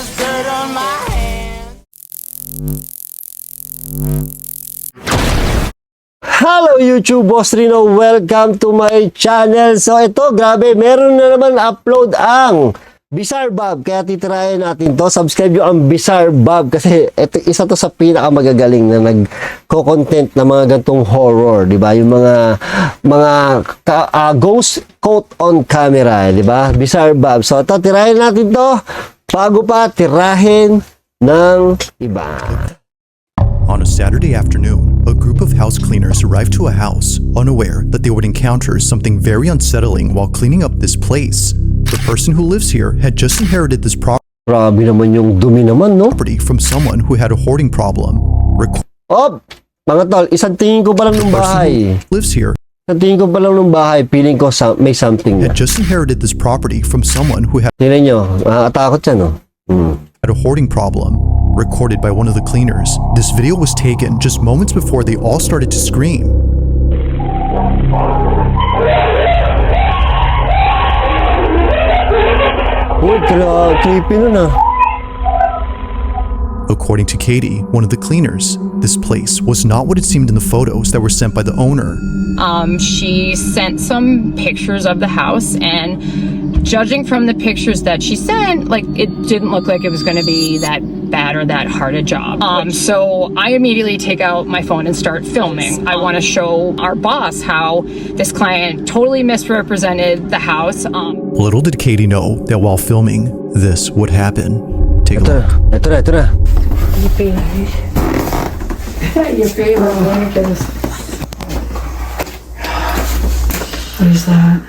there's dirt on my hands. Hello YouTube, Boss Rino. Welcome to my channel. So ito, grabe, meron na naman upload ang Bizarre Bob. Kaya titirayan natin to. Subscribe nyo ang Bizarre Bob kasi ito, isa to sa pinakamagagaling na nagko-content na mga gantong horror, di ba? Yung mga ghost caught on camera, di ba? Bizarre Bob. So ito, tirayan natin to. Bago pa tirahin ng iba. On a Saturday afternoon, a group of house cleaners arrived to a house, unaware that they would encounter something very unsettling while cleaning up this place. The person who lives here had just inherited this Grabe naman yung dumi naman, no? property from someone who had a hoarding problem. Mga tol, isang tingin ko pa lang ng bahay. Lives here Isang tingin ko pa lang ng bahay, feeling ko may something na. had just inherited this property from someone who had Tingnan nyo, nakakatakot siya, no? a hoarding problem. Recorded by one of the cleaners, this video was taken just moments before they all started to scream. Uy, creepy nun ah. According to Katie, one of the cleaners, this place was not what it seemed in the photos that were sent by the owner. She sent some pictures of the house, and judging from the pictures that she sent, like, it didn't look like it was going to be that bad or that hard a job. So I immediately take out my phone and start filming. I want to show our boss how this client totally misrepresented the house. Little did Katie know that while filming, this would happen. Take a look. Ito na. Your favorite one is. What is that?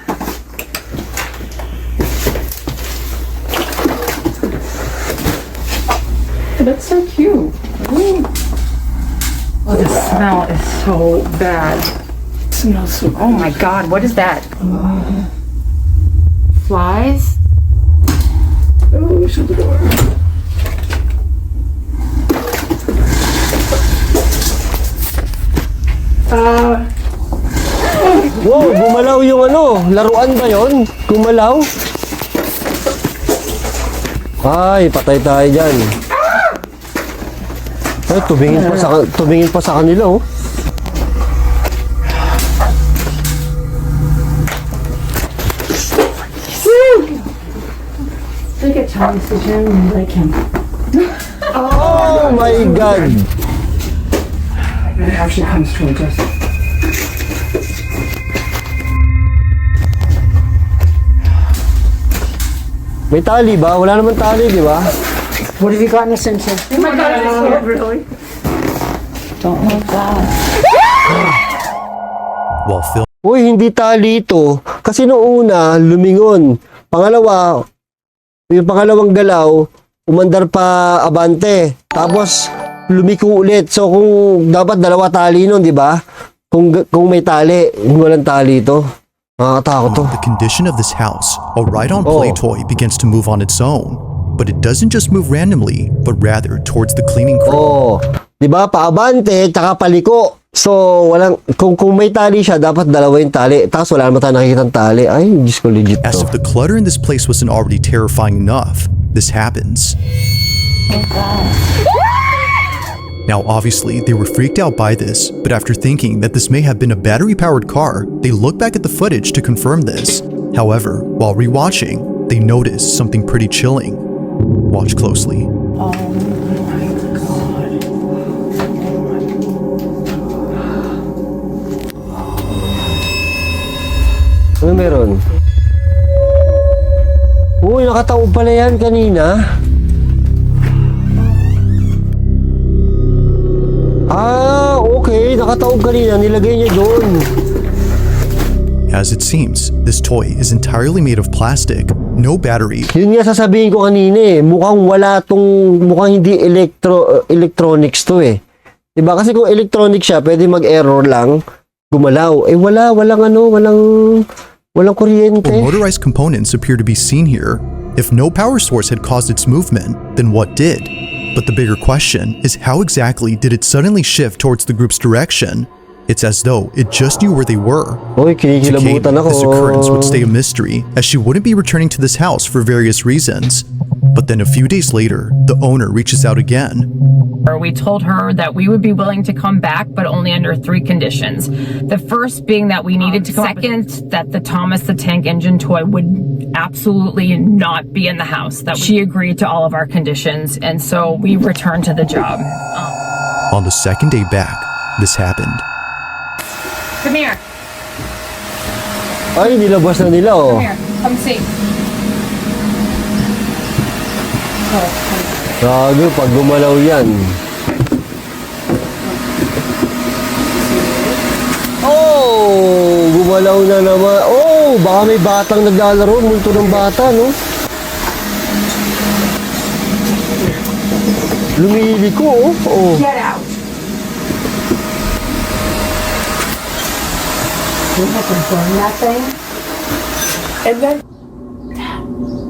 That's so cute. Ooh. Oh, the smell is so bad. It smells so. Oh my God, what is that? Flies? Oh, shut the door. Wow, gumalaw yung ano, laruan ba yun? Gumalaw? Ay, patay tayo dyan. Ay, tumingin pa sa kanila, oh. Look at Thomas, the gentleman, like him. Oh my God! It actually comes towards us. May tali ba? Wala naman tali, di ba? What have you gotten us into? Oh my God, it's so really? Don't like that. While filming, Uy, hindi tali ito. Kasi noong una, lumingon. Pangalawa, yung pangalawang galaw, umandar pa abante. Tapos, lumiko ulit. So, kung dapat dalawa tali nun, di ba? Kung may tali, walang tali ito. Nakakatakot to. the condition of this house, a ride-on play toy begins to move on its own. But it doesn't just move randomly, but rather towards the cleaning crew. Oh, 'di ba? Paabante, tsaka paliko. So, kung may tali siya, dapat dalawa yung tali. Tapos wala naman tayo nakikitang tali. Ay, Diyos ko, legit As to. if the clutter in this place wasn't already terrifying enough, this happens. Now, obviously, they were freaked out by this, but after thinking that this may have been a battery-powered car, they look back at the footage to confirm this. However, while rewatching, they notice something pretty chilling. Watch closely. Ano meron? Uy, nakataob pala yan kanina. Okay. Nakataob kanina. Nilagay niya doon. As it seems, this toy is entirely made of plastic, no battery, Yun nga sasabihin ko kanina eh. Mukhang hindi electronics to eh. Diba? Kasi kung electronic siya, pwede mag-error lang, gumalaw. Eh walang kuryente. or motorized components appear to be seen here. If no power source had caused its movement, then what did? But the bigger question is how exactly did it suddenly shift towards the group's direction? It's as though it just knew where they were. Uy, To Katie, kinikilabutan ako. this occurrence would stay a mystery as she wouldn't be returning to this house for various reasons. But then a few days later, the owner reaches out again. We told her that we would be willing to come back, but only under 3 conditions. The first being that we needed to come. Second, that the Thomas the Tank Engine toy would absolutely not be in the house. That she agreed to all of our conditions, and so we returned to the job. On the second day back, this happened. Come here. Ay, nilabas na nila, oh. Come here. Come see. Gago, pag gumalaw yan. Oh, gumalaw na naman. Oh, baka may batang naglalaro. Multo ng bata, no? Lumiliko, oh. Oh. Get out. You have to burn that thing. And then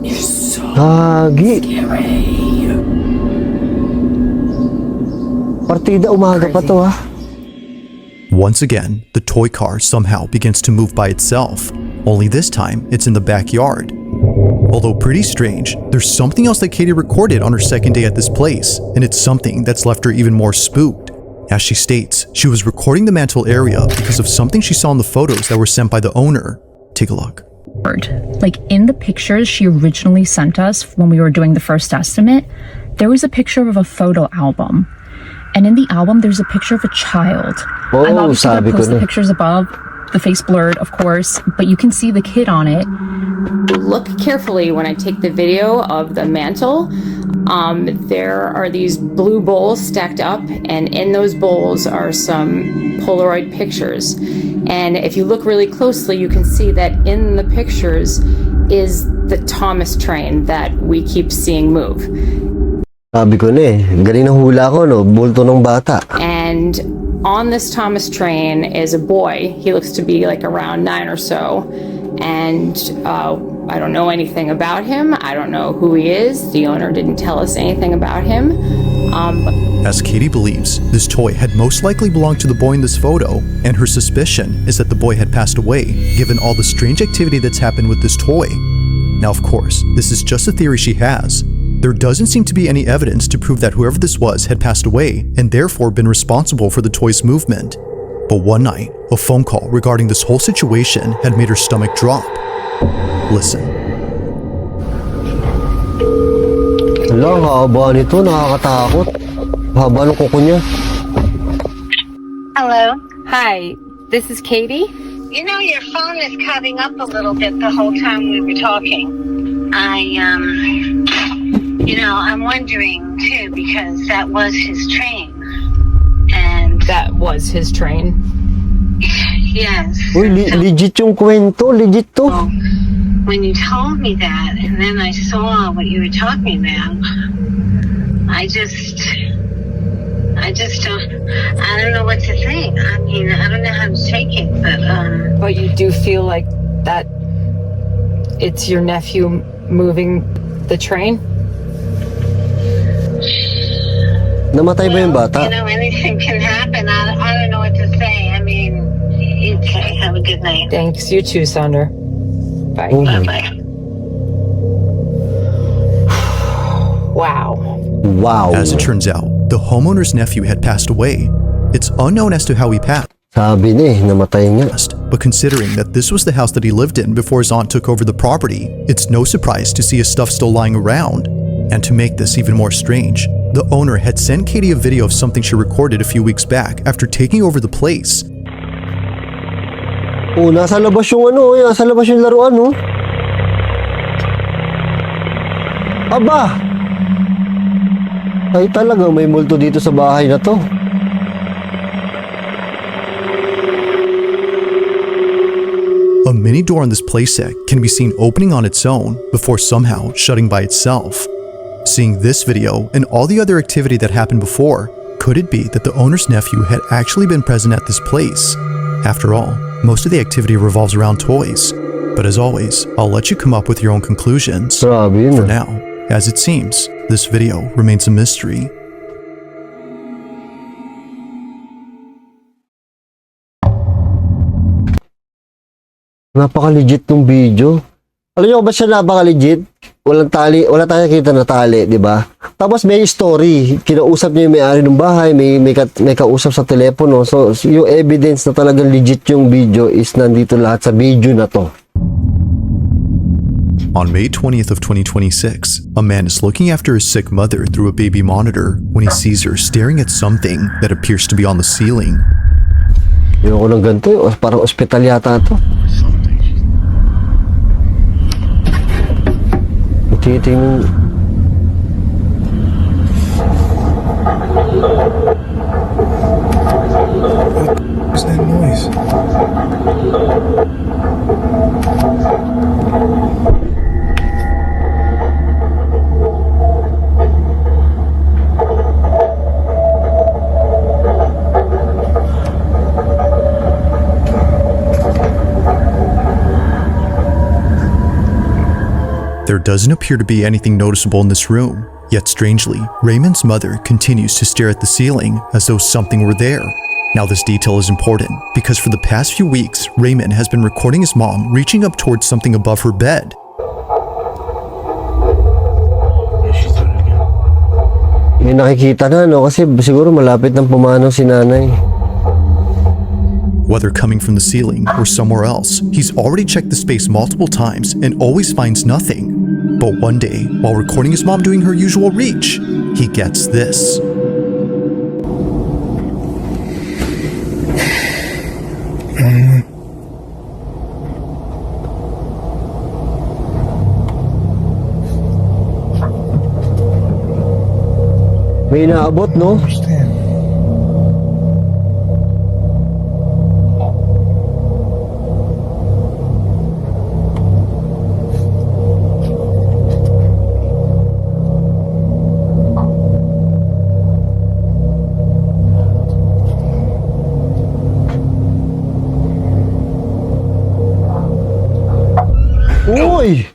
you're so Hagi. scary. Partida, umaga pa to, ha? Once again, the toy car somehow begins to move by itself, only this time it's in the backyard. Although pretty strange, there's something else that Katie recorded on her second day at this place, and it's something that's left her even more spooked. As she states, she was recording the mantle area because of something she saw in the photos that were sent by the owner. Take a look. Like in the pictures she originally sent us when we were doing the first estimate, there was a picture of a photo album. And in the album, there's a picture of a child. Oh, I'm obviously sabi gonna ko post the na. pictures above, the face blurred, of course, but you can see the kid on it. Look carefully when I take the video of the mantle. There are these blue bowls stacked up, and in those bowls are some Polaroid pictures. And if you look really closely, you can see that in the pictures is the Thomas train that we keep seeing move. Sabi ko na, galing ng hula ko, no? Multo ng bata. And on this Thomas train is a boy. He looks to be like around 9 or so. And I don't know anything about him. I don't know who he is. The owner didn't tell us anything about him. As Katie believes, this toy had most likely belonged to the boy in this photo, and her suspicion is that the boy had passed away, given all the strange activity that's happened with this toy. Now, of course, this is just a theory she has. There doesn't seem to be any evidence to prove that whoever this was had passed away and therefore been responsible for the toy's movement. But one night, a phone call regarding this whole situation had made her stomach drop. Listen. Hala, haba nito, nakakatakot. Haba ng kuko niya. Hello. Hi, this is Katie. You know, your phone is cutting up a little bit the whole time we were talking. I'm wondering too, because that was his train. And That was his train. yes. Uy, legit yung kwento. Legit to. So, when you told me that, and then I saw what you were talking about, I don't know what to think. I mean, I don't know how to take it, But you do feel like that it's your nephew moving the train? Namatay ba yung bata? Anything can happen. I don't know what to say. I mean, okay, have a good night. Thanks, you too, Sander. Bye. Oh. Bye-bye. Wow. Wow. As it turns out, the homeowner's nephew had passed away. It's unknown as to how he passed, Sabi na namatay nga. but considering that this was the house that he lived in before his aunt took over the property, it's no surprise to see his stuff still lying around. And to make this even more strange, the owner had sent Katie a video of something she recorded a few weeks back after taking over the place. Oh, nasa labas yung nasa labas yung laruan, no? Aba! Ay talaga, may multo dito sa bahay na to. A mini door on this playset can be seen opening on its own before somehow shutting by itself. Seeing this video and all the other activity that happened before, could it be that the owner's nephew had actually been present at this place? After all, most of the activity revolves around toys. But as always, I'll let you come up with your own conclusions. Grabe yun. For now, as it seems, this video remains a mystery. Napaka-legit tong video. Alam niyo ba siya napaka-legit? Walang tali, wala tayong nakita na tali, di ba? Tapos may story. Kinausap niya yung may-ari ng bahay, may kausap sa telepono. So, yung evidence na talagang legit yung video is nandito lahat sa video na to. On May 20th of 2026, a man is looking after his sick mother through a baby monitor when he sees her staring at something that appears to be on the ceiling. Yun ako ng ganito, parang ospital yata to. Titingin. What's that noise? There doesn't appear to be anything noticeable in this room, yet strangely, Raymond's mother continues to stare at the ceiling as though something were there. Now this detail is important because for the past few weeks, Raymond has been recording his mom reaching up towards something above her bed. Hindi nakikita na, no? Kasi siguro malapit ng pumanaw si nanay. Whether coming from the ceiling or somewhere else, he's already checked the space multiple times and always finds nothing. But one day, while recording his mom doing her usual reach, he gets this. May inaabot, no? Uy!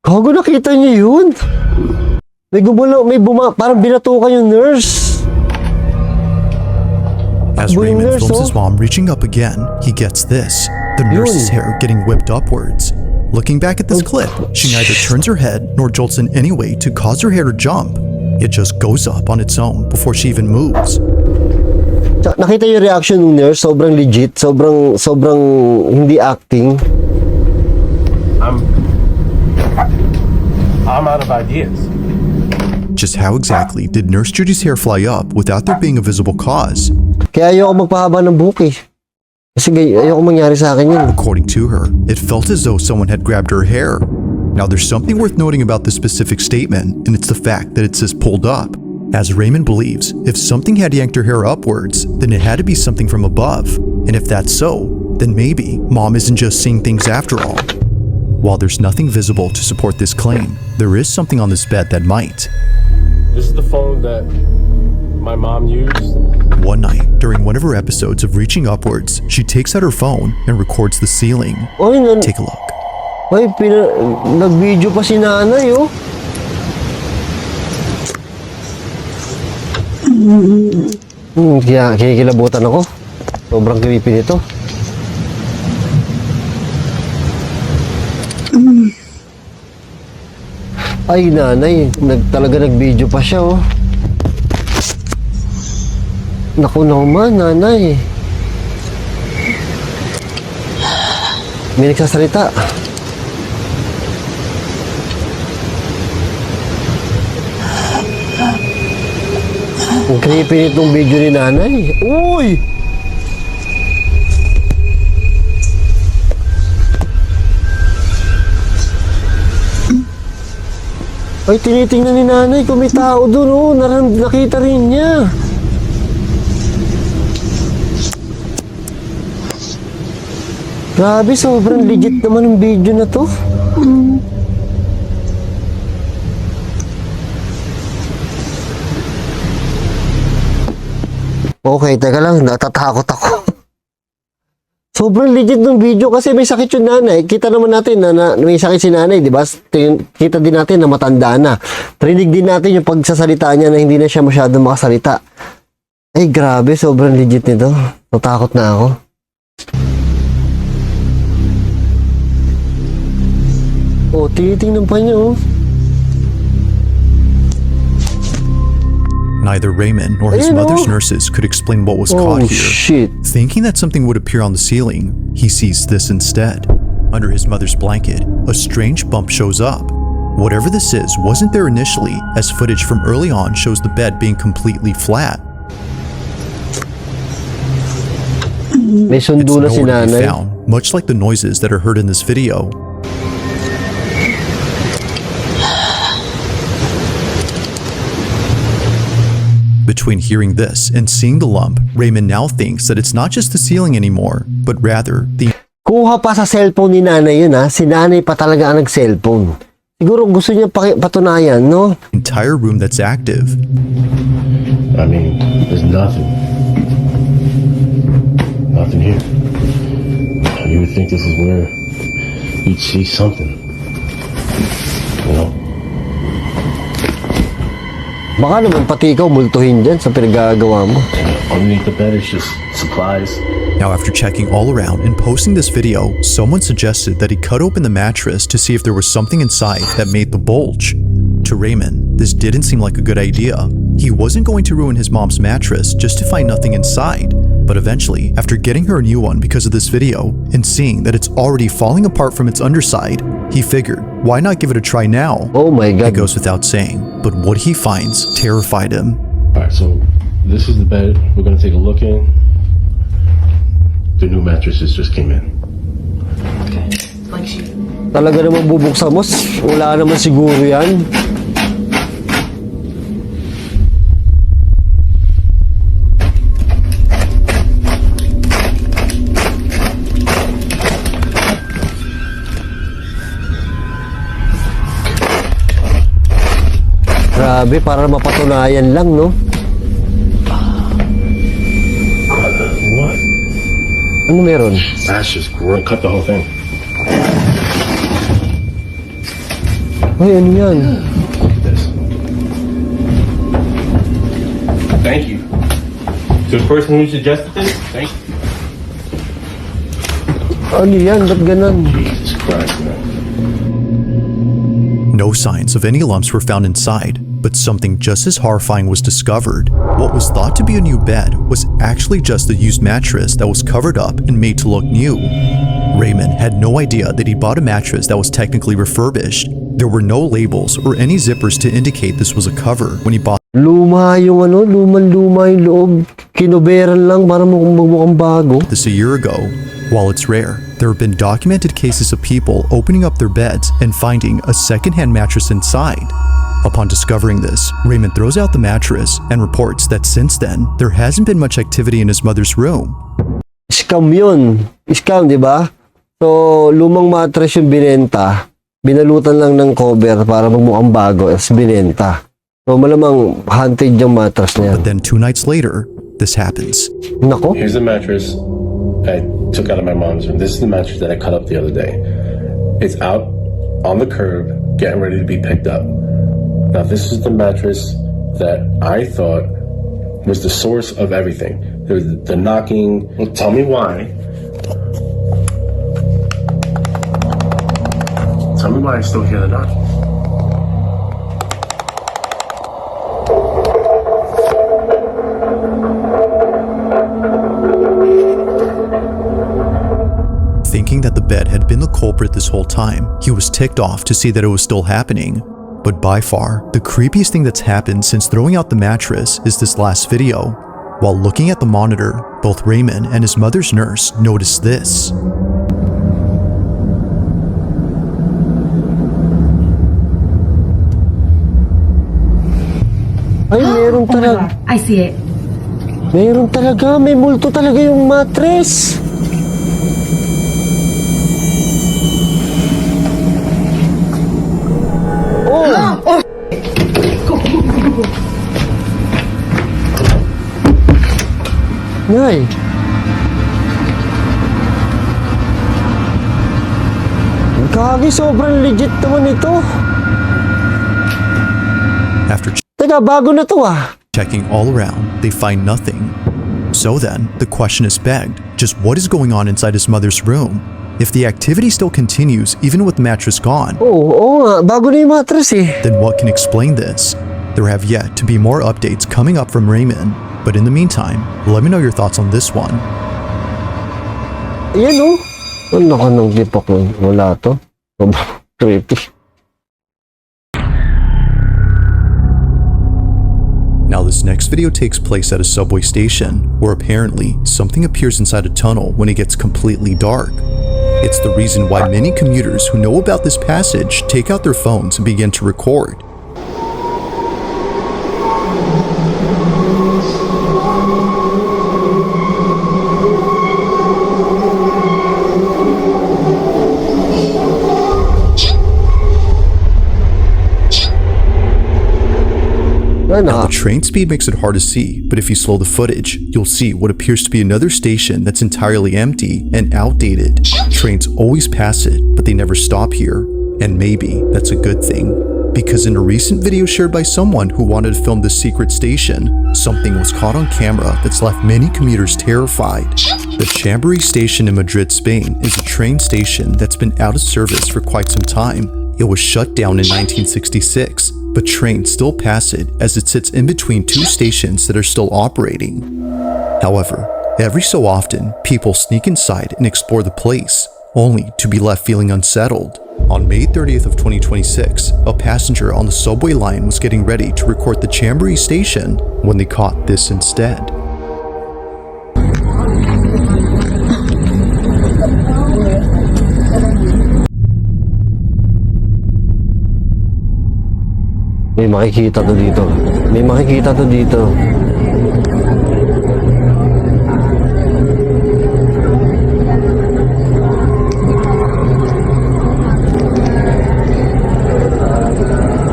Gago, nakita niyo yun? Parang binatukan yung nurse. As Raymond films his mom reaching up again, he gets this. The nurse's hair getting whipped upwards. Looking back at this clip, she neither turns her head nor jolts in any way to cause her hair to jump. It just goes up on its own before she even moves. Nakita yung reaction ng nurse, sobrang legit, sobrang hindi acting. I'm out of ideas. Just how exactly did Nurse Judy's hair fly up without there being a visible cause? Kaya ayoko magpahaba ng buhok eh. Kasi ayoko mangyari sa akin yun. According to her, it felt as though someone had grabbed her hair. Now there's something worth noting about this specific statement, and it's the fact that it says pulled up. As Raymond believes, if something had yanked her hair upwards, then it had to be something from above. And if that's so, then maybe Mom isn't just seeing things after all. While there's nothing visible to support this claim, there is something on this bed that might. This is the phone that my mom used. One night, during one of her episodes of Reaching Upwards, she takes out her phone and records the ceiling. Take a look. Ay, nag-video pa si nanay, oh. Kaya kikilabutan ako. Sobrang creepy nito. Ay, nanay, talaga nag-video pa siya, oh. Naku naman, nanay. May nagsasalita. Ang creepy nitong video ni nanay. Uy! Ay, tinitingnan ni nanay kung may tao doon, oh. Nakita rin niya. Grabe, sobrang legit naman ang video na to. Okay, teka lang, natatakot ako. Sobrang legit ng video kasi may sakit yung nanay. Kita naman natin na may sakit si nanay, di ba? Kita din natin na matanda na. Rinig din natin yung pagsasalita niya na hindi na siya masyadong makasalita. Ay, grabe, sobrang legit nito. Natakot na ako. Oh, tinitingnan pa niya, oh. Neither Raymond nor his Ayun, mother's oh. nurses could explain what was Oh, caught here. shit. Thinking that something would appear on the ceiling, he sees this instead. Under his mother's blanket, a strange bump shows up. Whatever this is wasn't there initially, as footage from early on shows the bed being completely flat. May It's sundo na si nowhere to be nanay. found, much like the noises that are heard in this video. Between hearing this and seeing the lump, Raymond now thinks that it's not just the ceiling anymore, but rather the Kuha pa sa cellphone ni nanay yun, ha. Si nanay pa talaga ang nag-cellphone. Siguro gusto niya patunayan, no? entire room that's active. I mean, there's nothing. Nothing here. You would think this is where you'd see something. You know? Baka naman pati ikaw multuhin dyan sa pinagagawa mo. Underneath the bed is just supplies. Now, after checking all around and posting this video, someone suggested that he cut open the mattress to see if there was something inside that made the bulge. To Raymond, this didn't seem like a good idea. He wasn't going to ruin his mom's mattress just to find nothing inside. But eventually, after getting her a new one because of this video and seeing that it's already falling apart from its underside, he figured, why not give it a try now? Oh my It God. goes without saying, but what he finds terrified him. Alright, so this is the bed. We're gonna take a look in. The new mattresses just came in. Talaga naman bubuksan mo? Wala naman siguro yan. Grabe, para mapatunayan lang, no? What? Ano meron? That's just cut the whole thing. Ay, ano yan? Look at this. Thank you. To the person who suggested this, thank you. Ano yan? Ba't ganun? Jesus Christ, man. No signs of any lumps were found inside, but something just as horrifying was discovered. What was thought to be a new bed was actually just a used mattress that was covered up and made to look new. Raymond had no idea that he bought a mattress that was technically refurbished. There were no labels or any zippers to indicate this was a cover when he bought Luma yung ano, luman-luma yung loob. Kinuberan lang para mukhang bago. this a year ago. While it's rare, there have been documented cases of people opening up their beds and finding a secondhand mattress inside. Upon discovering this, Raymond throws out the mattress and reports that since then, there hasn't been much activity in his mother's room. Scam yun. Scam, di ba? So, lumang mattress yung binenta. Binalutan lang ng cover para magmukhang bago as binenta. So, malamang haunted yung mattress na yan. But then 2 nights later, this happens. Nako. Here's the mattress I took out of my mom's room. This is the mattress that I cut up the other day. It's out on the curb, getting ready to be picked up. Now, this is the mattress that I thought was the source of everything. There was the knocking. Well, tell me why. Tell me why I still hear the knocking. Thinking that the bed had been the culprit this whole time, he was ticked off to see that it was still happening. But by far, the creepiest thing that's happened since throwing out the mattress is this last video. While looking at the monitor, both Raymond and his mother's nurse noticed this. Ay, meron talaga. I see it. Meron talaga. May multo talaga yung mattress. Oh! Nay. Kagi, sobrang legit naman ito. After Teka, bago na to ah. checking all around, they find nothing. So then, the question is begged, just what is going on inside his mother's room? If the activity still continues even with the mattress gone, Oo nga, bago na yung mattress eh. then what can explain this? There have yet to be more updates coming up from Raymond, but in the meantime, let me know your thoughts on this one. Ayan o. Ano ka nang lipak mo? Wala to. Creepy. Now this next video takes place at a subway station, where apparently something appears inside a tunnel when it gets completely dark. It's the reason why many commuters who know about this passage take out their phones and begin to record. Now, the train speed makes it hard to see, but if you slow the footage, you'll see what appears to be another station that's entirely empty and outdated. Trains always pass it, but they never stop here. And maybe that's a good thing. Because in a recent video shared by someone who wanted to film this secret station, something was caught on camera that's left many commuters terrified. The Chamberí station in Madrid, Spain is a train station that's been out of service for quite some time. It was shut down in 1966, but trains still pass it as it sits in between two stations that are still operating. However, every so often, people sneak inside and explore the place, only to be left feeling unsettled. On May 30th of 2026, a passenger on the subway line was getting ready to record the Chamberí station when they caught this instead. May makikita to dito. May makikita to dito.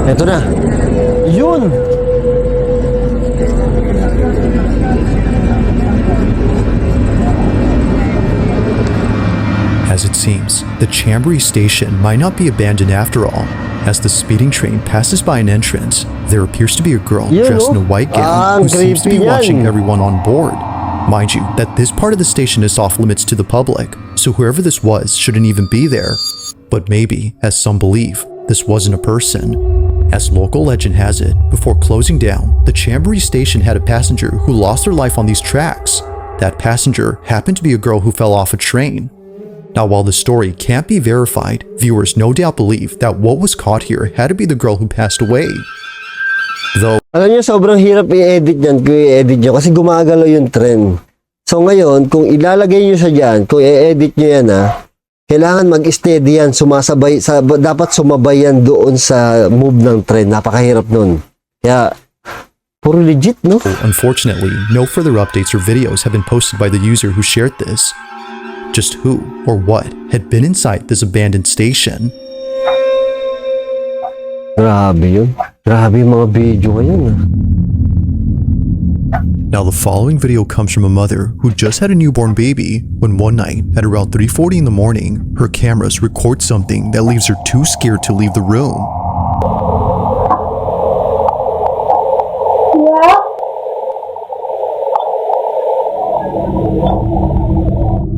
Eto na. Yun! As it seems, the Chamberí station might not be abandoned after all. As the speeding train passes by an entrance, there appears to be a girl dressed in a white gown who seems to be watching everyone on board. Mind you, that this part of the station is off limits to the public, so whoever this was shouldn't even be there. But maybe, as some believe, this wasn't a person. As local legend has it, before closing down, the Chamberí station had a passenger who lost their life on these tracks. That passenger happened to be a girl who fell off a train. Now, while the story can't be verified, viewers no doubt believe that what was caught here had to be the girl who passed away. Though, alam niyo, sobrang hirap i-edit yan kung i-edit nyo kasi gumagalaw yung trend. So ngayon, kung ilalagay nyo siya dyan, kung i-edit nyo yan kailangan mag-steady yan, sumasabay, dapat sumabay yan doon sa move ng trend. Napakahirap nun. Kaya, puro legit, no? unfortunately, no further updates or videos have been posted by the user who shared this. Just who or what had been inside this abandoned station. Grabe yun. Grabe yung mga video ngayon. Now the following video comes from a mother who just had a newborn baby when one night at around 3:40 in the morning, her cameras record something that leaves her too scared to leave the room.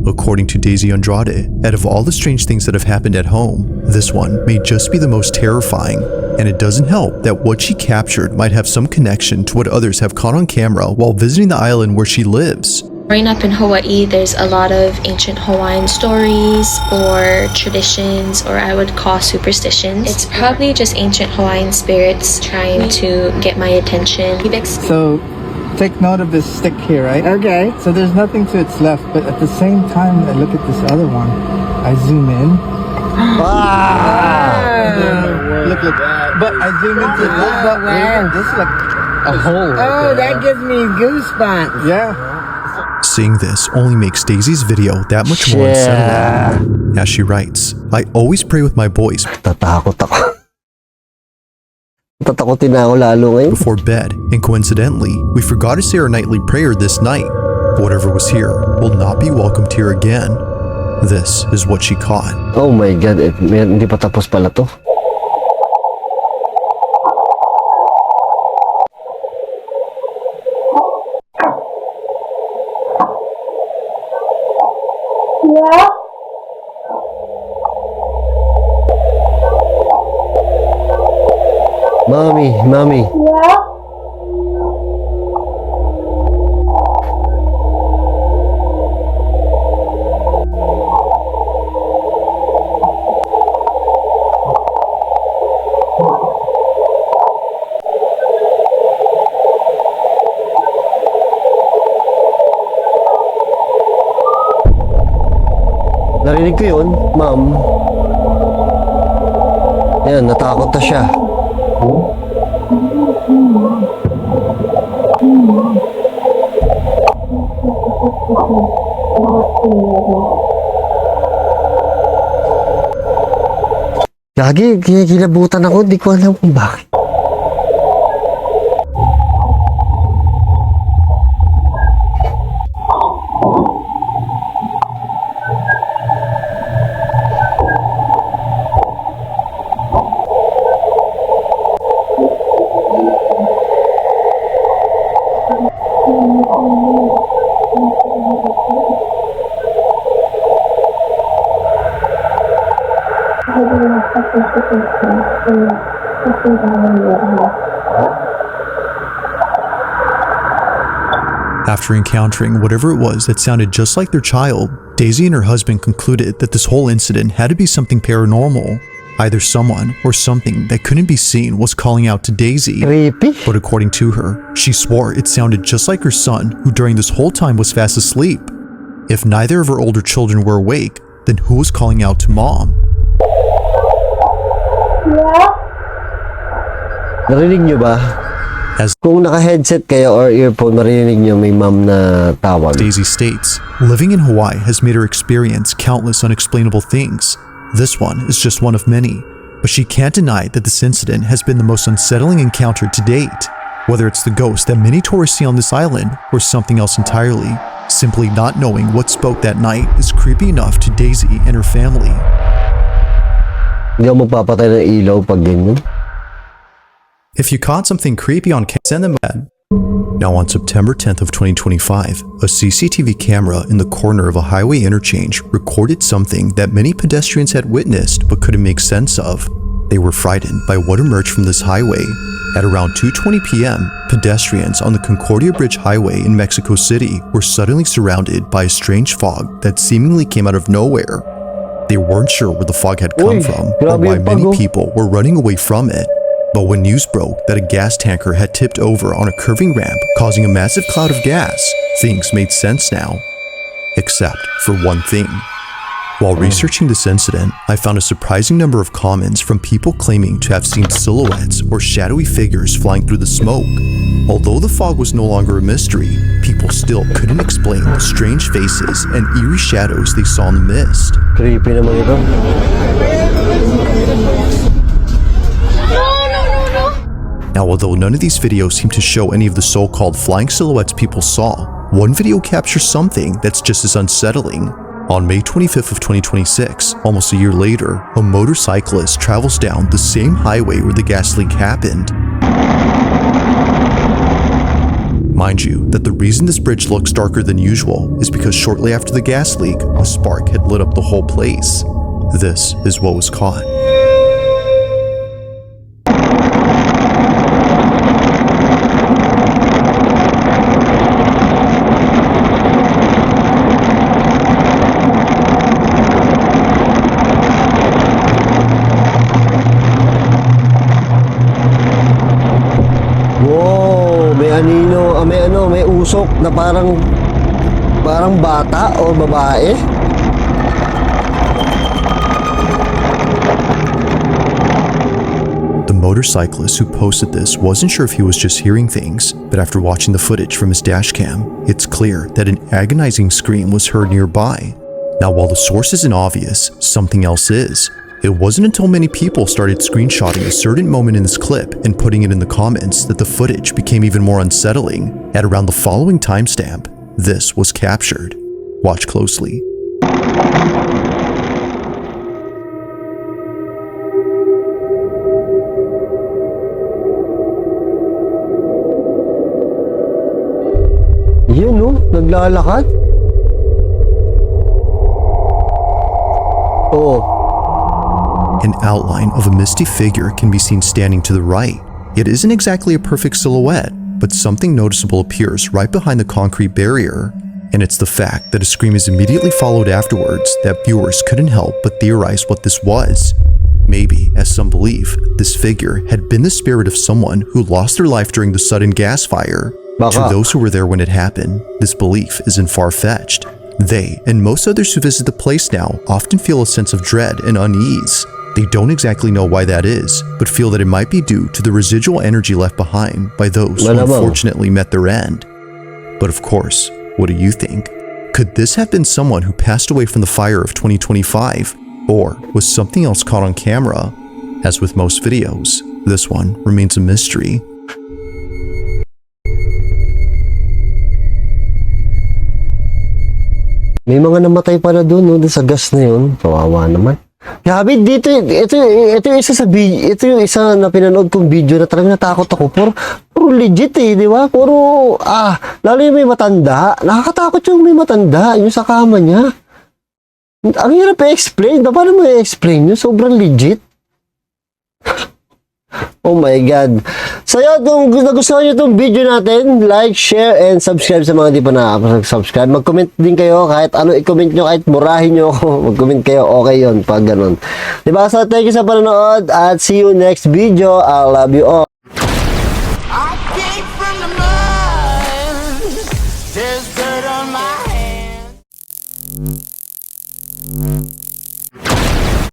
According to Daisy Andrade, out of all the strange things that have happened at home, this one may just be the most terrifying, and it doesn't help that what she captured might have some connection to what others have caught on camera while visiting the island where she lives. Growing up in Hawaii, there's a lot of ancient Hawaiian stories or traditions, or I would call superstitions. It's probably just ancient Hawaiian spirits trying to get my attention. So, take note of this stick here, right? Okay. So there's nothing to its left, but at the same time, I look at this other one. I zoom in. Look at that. But I zoom into this is like a hole. Oh, that gives me goosebumps. Yeah. Seeing this only makes Daisy's video that much more unsettling. As she writes, I always pray with my boys Tatakot ako. Tatakotin na ako lalo ngayon. before bed, and coincidentally, we forgot to say our nightly prayer this night. Whatever was here will not be welcomed here again. This is what she caught. Oh my God, hindi pa tapos pala to. Mommy. Narinig ko yun, ma'am. Yan, natakot na siya. Gagi, kinakilabutan ako. Di ko alam kung bakit. After encountering whatever it was that sounded just like their child, Daisy and her husband concluded that this whole incident had to be something paranormal. Either someone or something that couldn't be seen was calling out to Daisy. Creepy. But according to her, she swore it sounded just like her son, who during this whole time was fast asleep. If neither of her older children were awake, then who was calling out to mom? Narinig nyo ba? Kung naka-headset kayo or earphone, marinig nyo may ma'am na tawag. Daisy states, living in Hawaii has made her experience countless unexplainable things. This one is just one of many, but she can't deny that this incident has been the most unsettling encounter to date. Whether it's the ghost that many tourists see on this island or something else entirely, simply not knowing what spoke that night is creepy enough to Daisy and her family. Hindi ako magpapatay ng ilaw pag ganyan. If you caught something creepy on camera, send them back. Now on September 10th of 2025, a CCTV camera in the corner of a highway interchange recorded something that many pedestrians had witnessed but couldn't make sense of. They were frightened by what emerged from this highway. At around 2:20 p.m., pedestrians on the Concordia Bridge Highway in Mexico City were suddenly surrounded by a strange fog that seemingly came out of nowhere. They weren't sure where the fog had come from or why many people were running away from it. But when news broke that a gas tanker had tipped over on a curving ramp, causing a massive cloud of gas, things made sense now. Except for one thing. While researching this incident, I found a surprising number of comments from people claiming to have seen silhouettes or shadowy figures flying through the smoke. Although the fog was no longer a mystery, people still couldn't explain the strange faces and eerie shadows they saw in the mist. Creepy naman ito. Now, although none of these videos seem to show any of the so-called flying silhouettes people saw, one video captures something that's just as unsettling. On May 25th of 2026, almost a year later, a motorcyclist travels down the same highway where the gas leak happened. Mind you, that the reason this bridge looks darker than usual is because shortly after the gas leak, a spark had lit up the whole place. This is what was caught. May usok na parang bata o babae. The motorcyclist who posted this wasn't sure if he was just hearing things, but after watching the footage from his dashcam, it's clear that an agonizing scream was heard nearby. Now, while the source isn't obvious, something else is. It wasn't until many people started screenshotting a certain moment in this clip and putting it in the comments that the footage became even more unsettling. At around the following timestamp, this was captured. Watch closely. Yun no, naglalakad. Oh. An outline of a misty figure can be seen standing to the right. It isn't exactly a perfect silhouette, but something noticeable appears right behind the concrete barrier. And it's the fact that a scream is immediately followed afterwards that viewers couldn't help but theorize what this was. Maybe, as some believe, this figure had been the spirit of someone who lost their life during the sudden gas fire. To those who were there when it happened, this belief isn't far-fetched. They, and most others who visit the place now, often feel a sense of dread and unease. They don't exactly know why that is, but feel that it might be due to the residual energy left behind by those who unfortunately met their end. But of course, what do you think? Could this have been someone who passed away from the fire of 2025? Or was something else caught on camera? As with most videos, this one remains a mystery. May mga namatay pala doon, no? Sa gas na yun. Kawawa naman. Grabe, ito yung isa na pinanood kong video na talagang natakot ako. Puro legit di ba? Lalo yung may matanda. Nakakatakot yung may matanda, yung sa kama niya. Ang hirap i-explain. Paano mo i-explain yun? Sobrang legit. Oh my God. So yun, kung nagustuhan nyo itong video natin, like, share, and subscribe sa mga di pa nakaka-subscribe. Mag-comment din kayo, kahit ano i-comment nyo, kahit murahin nyo ako, mag-comment kayo, okay yun, pag ganun. Diba? So thank you sa panonood, at see you next video. I love you all. I came from the mud. There's dirt on my hands.